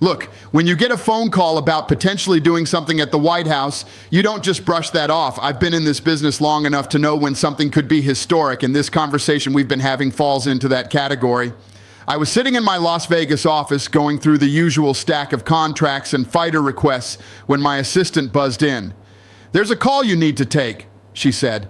Look, when you get a phone call about potentially doing something at the White House, you don't just brush that off. I've been in this business long enough to know when something could be historic, and this conversation we've been having falls into that category. I was sitting in my Las Vegas office going through the usual stack of contracts and fighter requests when my assistant buzzed in. "There's a call you need to take," she said.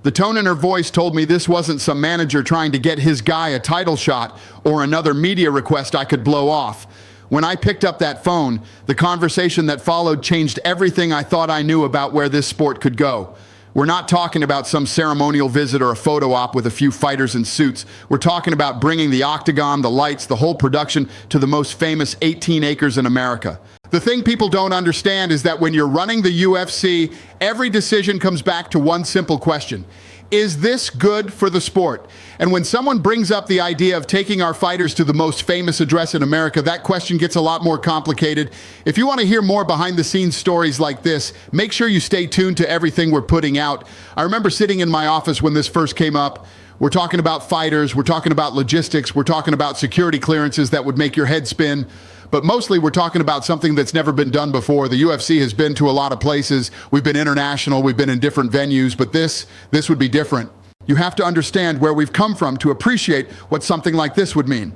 The tone in her voice told me this wasn't some manager trying to get his guy a title shot or another media request I could blow off. When I picked up that phone, the conversation that followed changed everything I thought I knew about where this sport could go. We're not talking about some ceremonial visit or a photo op with a few fighters in suits. We're talking about bringing the octagon, the lights, the whole production to the most famous 18 acres in America. The thing people don't understand is that when you're running the UFC, every decision comes back to one simple question. Is this good for the sport? And when someone brings up the idea of taking our fighters to the most famous address in America, that question gets a lot more complicated. If you want to hear more behind-the-scenes stories like this, make sure you stay tuned to everything we're putting out. I remember sitting in my office when this first came up. We're talking about fighters, we're talking about logistics, we're talking about security clearances that would make your head spin. But mostly we're talking about something that's never been done before. The UFC has been to a lot of places. We've been international, we've been in different venues, but this would be different. You have to understand where we've come from to appreciate what something like this would mean.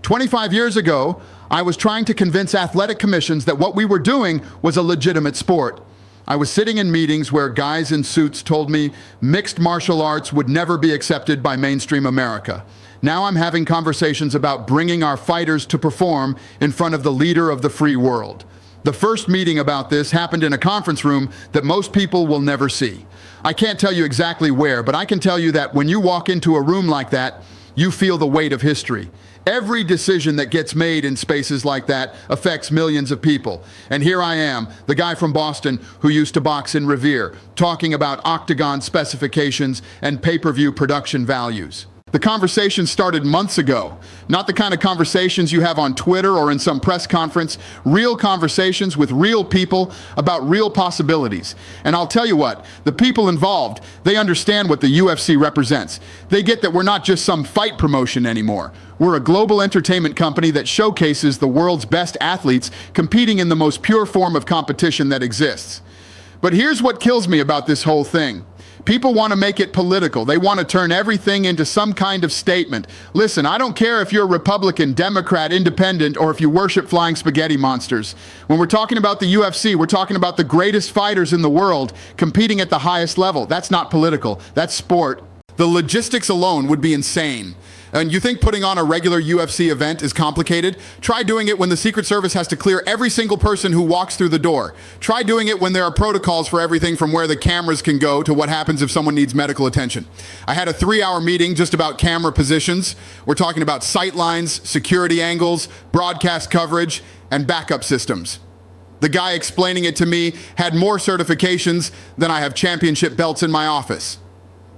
25 years ago, I was trying to convince athletic commissions that what we were doing was a legitimate sport. I was sitting in meetings where guys in suits told me mixed martial arts would never be accepted by mainstream America. Now I'm having conversations about bringing our fighters to perform in front of the leader of the free world. The first meeting about this happened in a conference room that most people will never see. I can't tell you exactly where, but I can tell you that when you walk into a room like that, you feel the weight of history. Every decision that gets made in spaces like that affects millions of people. And here I am, the guy from Boston who used to box in Revere, talking about octagon specifications and pay-per-view production values. The conversation started months ago. Not the kind of conversations you have on Twitter or in some press conference. Real conversations with real people about real possibilities. And I'll tell you what, the people involved, they understand what the UFC represents. They get that we're not just some fight promotion anymore. We're a global entertainment company that showcases the world's best athletes competing in the most pure form of competition that exists. But here's what kills me about this whole thing. People want to make it political. They want to turn everything into some kind of statement. Listen, I don't care if you're Republican, Democrat, Independent, or if you worship flying spaghetti monsters. When we're talking about the UFC, we're talking about the greatest fighters in the world competing at the highest level. That's not political. That's sport. The logistics alone would be insane. And you think putting on a regular UFC event is complicated? Try doing it when the Secret Service has to clear every single person who walks through the door. Try doing it when there are protocols for everything from where the cameras can go to what happens if someone needs medical attention. I had a 3-hour meeting just about camera positions. We're talking about sight lines, security angles, broadcast coverage, and backup systems. The guy explaining it to me had more certifications than I have championship belts in my office.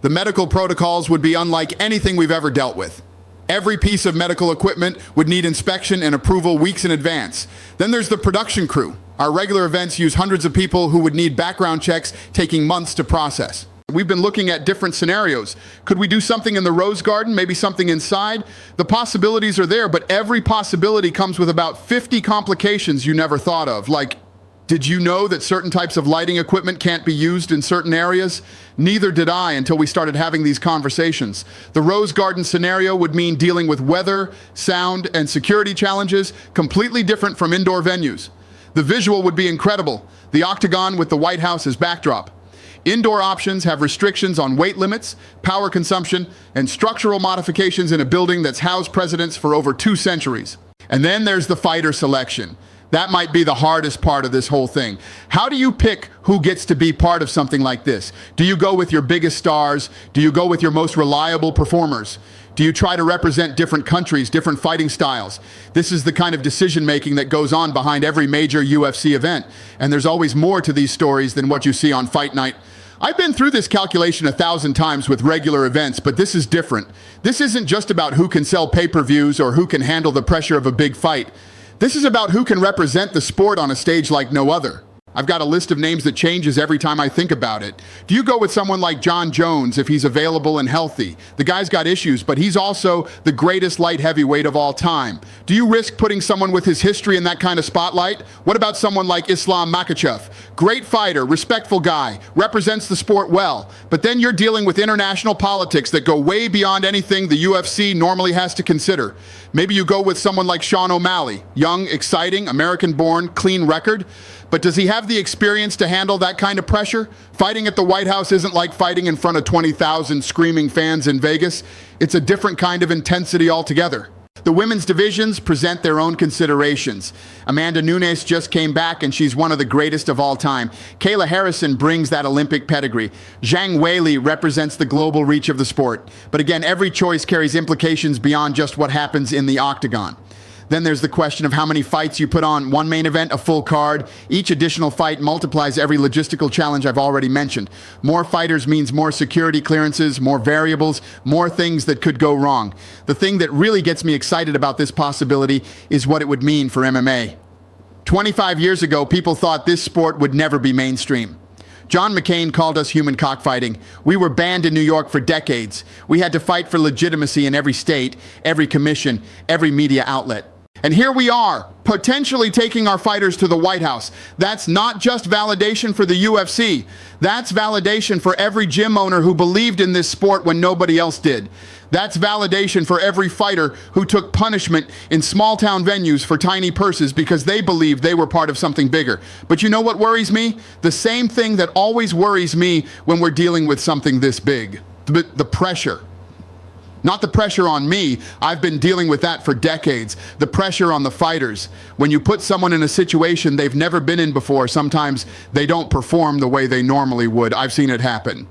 The medical protocols would be unlike anything we've ever dealt with. Every piece of medical equipment would need inspection and approval weeks in advance. Then there's the production crew. Our regular events use hundreds of people who would need background checks taking months to process. We've been looking at different scenarios. Could we do something in the Rose Garden, maybe something inside? The possibilities are there, but every possibility comes with about 50 complications you never thought of, like, did you know that certain types of lighting equipment can't be used in certain areas? Neither did I until we started having these conversations. The Rose Garden scenario would mean dealing with weather, sound, and security challenges completely different from indoor venues. The visual would be incredible, the octagon with the White House as backdrop. Indoor options have restrictions on weight limits, power consumption, and structural modifications in a building that's housed presidents for over 2 centuries. And then there's the fighter selection. That might be the hardest part of this whole thing. How do you pick who gets to be part of something like this? Do you go with your biggest stars? Do you go with your most reliable performers? Do you try to represent different countries, different fighting styles? This is the kind of decision-making that goes on behind every major UFC event. And there's always more to these stories than what you see on Fight Night. I've been through this calculation 1,000 times with regular events, but this is different. This isn't just about who can sell pay-per-views or who can handle the pressure of a big fight. This is about who can represent the sport on a stage like no other. I've got a list of names that changes every time I think about it. Do you go with someone like John Jones if he's available and healthy? The guy's got issues, but he's also the greatest light heavyweight of all time. Do you risk putting someone with his history in that kind of spotlight? What about someone like Islam Makhachev? Great fighter, respectful guy, represents the sport well, but then you're dealing with international politics that go way beyond anything the UFC normally has to consider. Maybe you go with someone like Sean O'Malley, young, exciting, American-born, clean record. But does he have the experience to handle that kind of pressure? Fighting at the White House isn't like fighting in front of 20,000 screaming fans in Vegas. It's a different kind of intensity altogether. The women's divisions present their own considerations. Amanda Nunes just came back and she's one of the greatest of all time. Kayla Harrison brings that Olympic pedigree. Zhang Weili represents the global reach of the sport. But again, every choice carries implications beyond just what happens in the octagon. Then there's the question of how many fights you put on one main event, a full card. Each additional fight multiplies every logistical challenge I've already mentioned. More fighters means more security clearances, more variables, more things that could go wrong. The thing that really gets me excited about this possibility is what it would mean for MMA. 25 years ago, people thought this sport would never be mainstream. John McCain called us human cockfighting. We were banned in New York for decades. We had to fight for legitimacy in every state, every commission, every media outlet. And here we are, potentially taking our fighters to the White House. That's not just validation for the UFC. That's validation for every gym owner who believed in this sport when nobody else did. That's validation for every fighter who took punishment in small-town venues for tiny purses because they believed they were part of something bigger. But you know what worries me? The same thing that always worries me when we're dealing with something this big. The pressure. Not the pressure on me. I've been dealing with that for decades. The pressure on the fighters. When you put someone in a situation they've never been in before, sometimes they don't perform the way they normally would. I've seen it happen.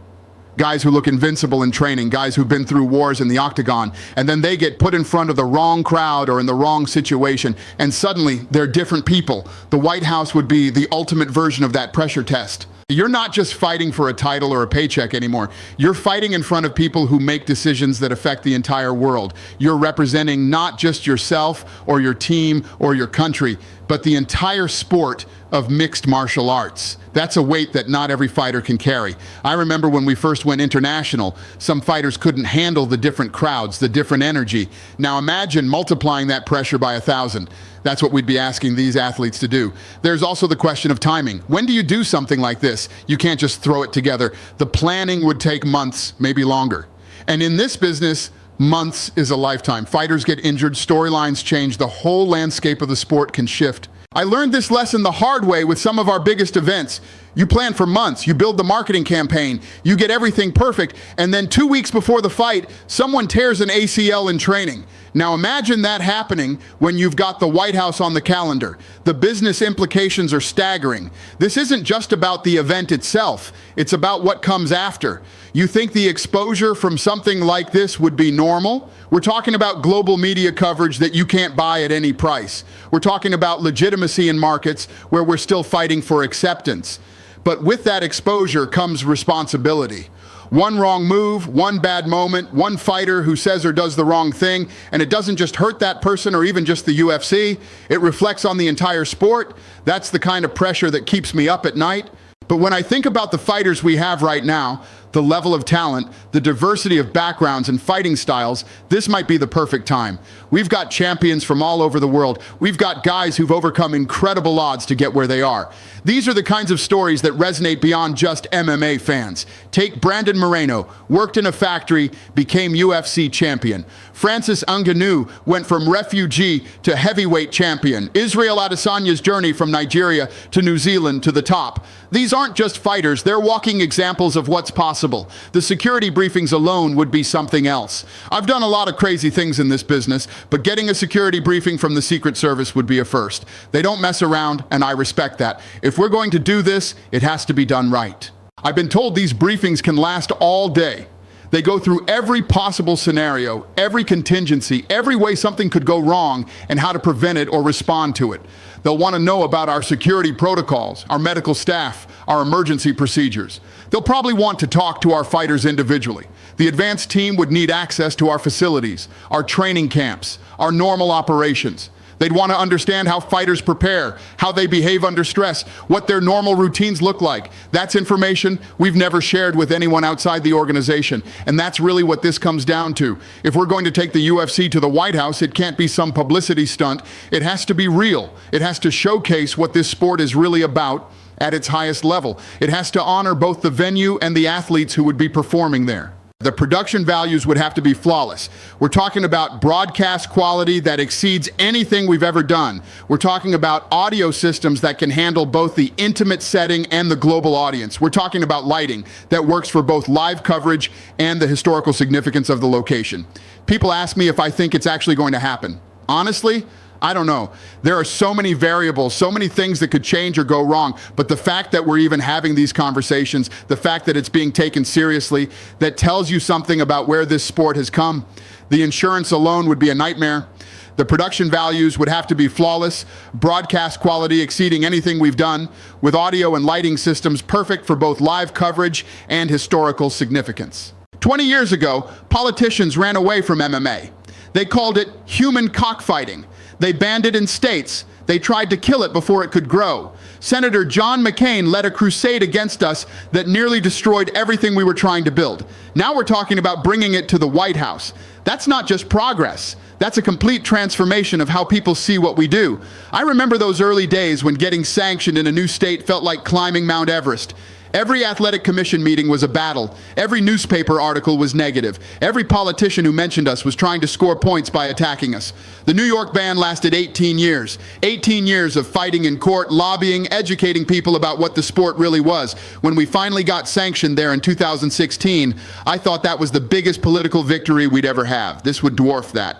Guys who look invincible in training, guys who've been through wars in the octagon, and then they get put in front of the wrong crowd or in the wrong situation, and suddenly they're different people. The White House would be the ultimate version of that pressure test. You're not just fighting for a title or a paycheck anymore. You're fighting in front of people who make decisions that affect the entire world. You're representing not just yourself or your team or your country, but the entire sport of mixed martial arts. That's a weight that not every fighter can carry. I remember when we first went international, some fighters couldn't handle the different crowds, the different energy. Now imagine multiplying that pressure by 1,000. That's what we'd be asking these athletes to do. There's also the question of timing. When do you do something like this? You can't just throw it together. The planning would take months, maybe longer. And in this business, months is a lifetime. Fighters get injured, storylines change, the whole landscape of the sport can shift. I learned this lesson the hard way with some of our biggest events. You plan for months, you build the marketing campaign, you get everything perfect, and then 2 weeks before the fight, someone tears an ACL in training. Now imagine that happening when you've got the White House on the calendar. The business implications are staggering. This isn't just about the event itself, it's about what comes after. You think the exposure from something like this would be normal? We're talking about global media coverage that you can't buy at any price. We're talking about legitimacy in markets where we're still fighting for acceptance. But with that exposure comes responsibility. One wrong move, one bad moment, one fighter who says or does the wrong thing, and it doesn't just hurt that person or even just the UFC, it reflects on the entire sport. That's the kind of pressure that keeps me up at night. But when I think about the fighters we have right now, the level of talent, the diversity of backgrounds and fighting styles, this might be the perfect time. We've got champions from all over the world. We've got guys who've overcome incredible odds to get where they are. These are the kinds of stories that resonate beyond just MMA fans. Take Brandon Moreno, worked in a factory, became UFC champion. Francis Ngannou went from refugee to heavyweight champion. Israel Adesanya's journey from Nigeria to New Zealand to the top. These aren't just fighters, they're walking examples of what's possible. The security briefings alone would be something else. I've done a lot of crazy things in this business, but getting a security briefing from the Secret Service would be a first. They don't mess around, and I respect that. If we're going to do this, it has to be done right. I've been told these briefings can last all day. They go through every possible scenario, every contingency, every way something could go wrong, and how to prevent it or respond to it. They'll want to know about our security protocols, our medical staff, our emergency procedures. They'll probably want to talk to our fighters individually. The advanced team would need access to our facilities, our training camps, our normal operations. They'd want to understand how fighters prepare, how they behave under stress, what their normal routines look like. That's information we've never shared with anyone outside the organization. And that's really what this comes down to. If we're going to take the UFC to the White House, it can't be some publicity stunt. It has to be real. It has to showcase what this sport is really about at its highest level. It has to honor both the venue and the athletes who would be performing there. The production values would have to be flawless. We're talking about broadcast quality that exceeds anything we've ever done. We're talking about audio systems that can handle both the intimate setting and the global audience. We're talking about lighting that works for both live coverage and the historical significance of the location. People ask me if I think it's actually going to happen. Honestly, I don't know. There are so many variables, so many things that could change or go wrong, but the fact that we're even having these conversations, the fact that it's being taken seriously, that tells you something about where this sport has come. The insurance alone would be a nightmare. The production values would have to be flawless, broadcast quality exceeding anything we've done, with audio and lighting systems perfect for both live coverage and historical significance. 20 years ago, politicians ran away from MMA. They called it human cockfighting. They banned it in states. They tried to kill it before it could grow. Senator John McCain led a crusade against us that nearly destroyed everything we were trying to build. Now we're talking about bringing it to the White House. That's not just progress. That's a complete transformation of how people see what we do. I remember those early days when getting sanctioned in a new state felt like climbing Mount Everest. Every athletic commission meeting was a battle. Every newspaper article was negative. Every politician who mentioned us was trying to score points by attacking us. The New York ban lasted 18 years. 18 years of fighting in court, lobbying, educating people about what the sport really was. When we finally got sanctioned there in 2016, I thought that was the biggest political victory we'd ever have. This would dwarf that.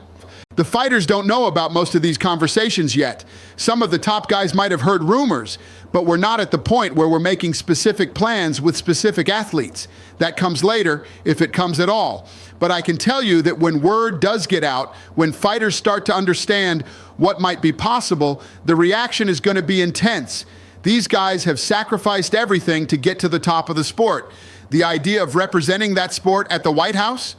The fighters don't know about most of these conversations yet. Some of the top guys might have heard rumors, but we're not at the point where we're making specific plans with specific athletes. That comes later, if it comes at all. But I can tell you that when word does get out, when fighters start to understand what might be possible, the reaction is going to be intense. These guys have sacrificed everything to get to the top of the sport. The idea of representing that sport at the White House,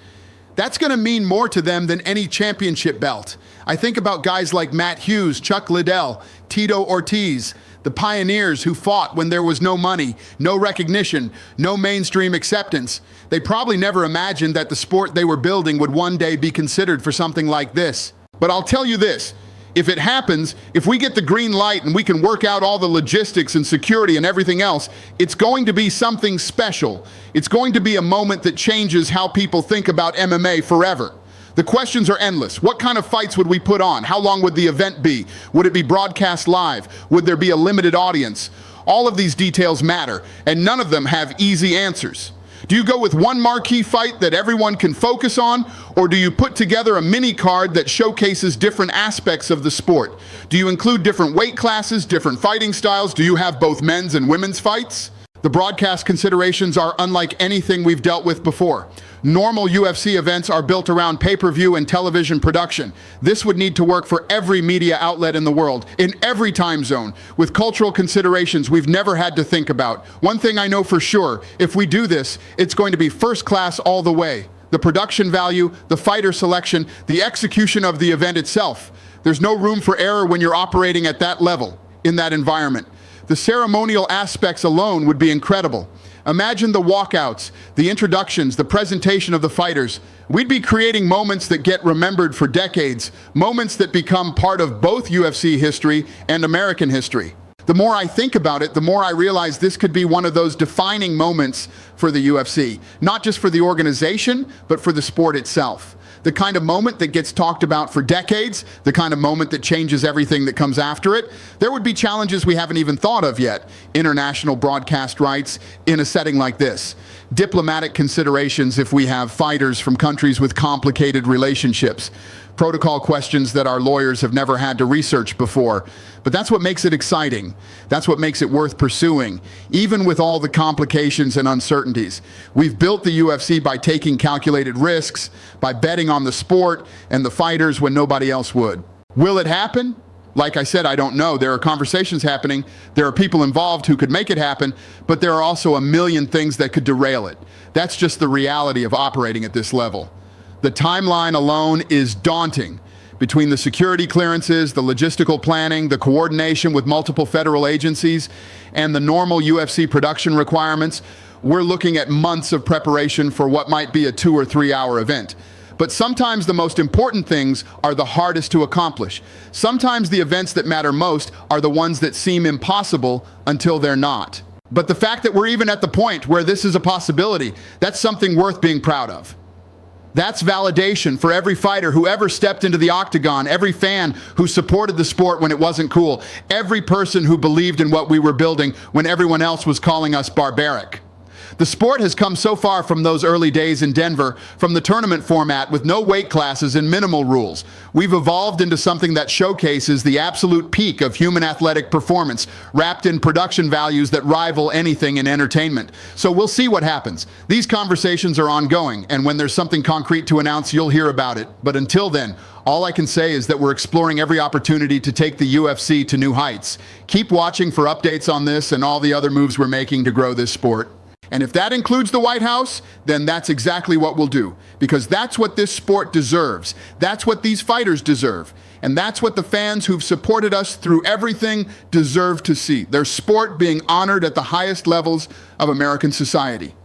that's going to mean more to them than any championship belt. I think about guys like Matt Hughes, Chuck Liddell, Tito Ortiz, the pioneers who fought when there was no money, no recognition, no mainstream acceptance. They probably never imagined that the sport they were building would one day be considered for something like this. But I'll tell you this. If it happens, if we get the green light and we can work out all the logistics and security and everything else, it's going to be something special. It's going to be a moment that changes how people think about MMA forever. The questions are endless. What kind of fights would we put on? How long would the event be? Would it be broadcast live? Would there be a limited audience? All of these details matter, and none of them have easy answers. Do you go with one marquee fight that everyone can focus on, or do you put together a mini card that showcases different aspects of the sport? Do you include different weight classes, different fighting styles? Do you have both men's and women's fights? The broadcast considerations are unlike anything we've dealt with before. Normal UFC events are built around pay-per-view and television production. This would need to work for every media outlet in the world, in every time zone, with cultural considerations we've never had to think about. One thing I know for sure, if we do this, it's going to be first class all the way. The production value, the fighter selection, the execution of the event itself. There's no room for error when you're operating at that level, in that environment. The ceremonial aspects alone would be incredible. Imagine the walkouts, the introductions, the presentation of the fighters. We'd be creating moments that get remembered for decades, moments that become part of both UFC history and American history. The more I think about it, the more I realize this could be one of those defining moments for the UFC, not just for the organization, but for the sport itself. The kind of moment that gets talked about for decades, the kind of moment that changes everything that comes after it. There would be challenges we haven't even thought of yet. International broadcast rights in a setting like this. Diplomatic considerations if we have fighters from countries with complicated relationships. Protocol questions that our lawyers have never had to research before. But that's what makes it exciting. That's what makes it worth pursuing, even with all the complications and uncertainties. We've built the UFC by taking calculated risks, by betting on the sport and the fighters when nobody else would. Will it happen? Like I said, I don't know. There are conversations happening. There are people involved who could make it happen, but there are also a million things that could derail it. That's just the reality of operating at this level. The timeline alone is daunting Between the security clearances, the logistical planning, the coordination with multiple federal agencies, and the normal UFC production requirements, we're looking at months of preparation for what might be a 2 or 3 hour event. But sometimes the most important things are the hardest to accomplish. Sometimes the events that matter most are the ones that seem impossible until they're not. But the fact that we're even at the point where this is a possibility, that's something worth being proud of. That's validation for every fighter who ever stepped into the octagon, every fan who supported the sport when it wasn't cool, every person who believed in what we were building when everyone else was calling us barbaric. The sport has come so far from those early days in Denver, from the tournament format with no weight classes and minimal rules. We've evolved into something that showcases the absolute peak of human athletic performance, wrapped in production values that rival anything in entertainment. So we'll see what happens. These conversations are ongoing, and when there's something concrete to announce, you'll hear about it. But until then, all I can say is that we're exploring every opportunity to take the UFC to new heights. Keep watching for updates on this and all the other moves we're making to grow this sport. And if that includes the White House, then that's exactly what we'll do. Because that's what this sport deserves. That's what these fighters deserve. And that's what the fans who've supported us through everything deserve to see. Their sport being honored at the highest levels of American society.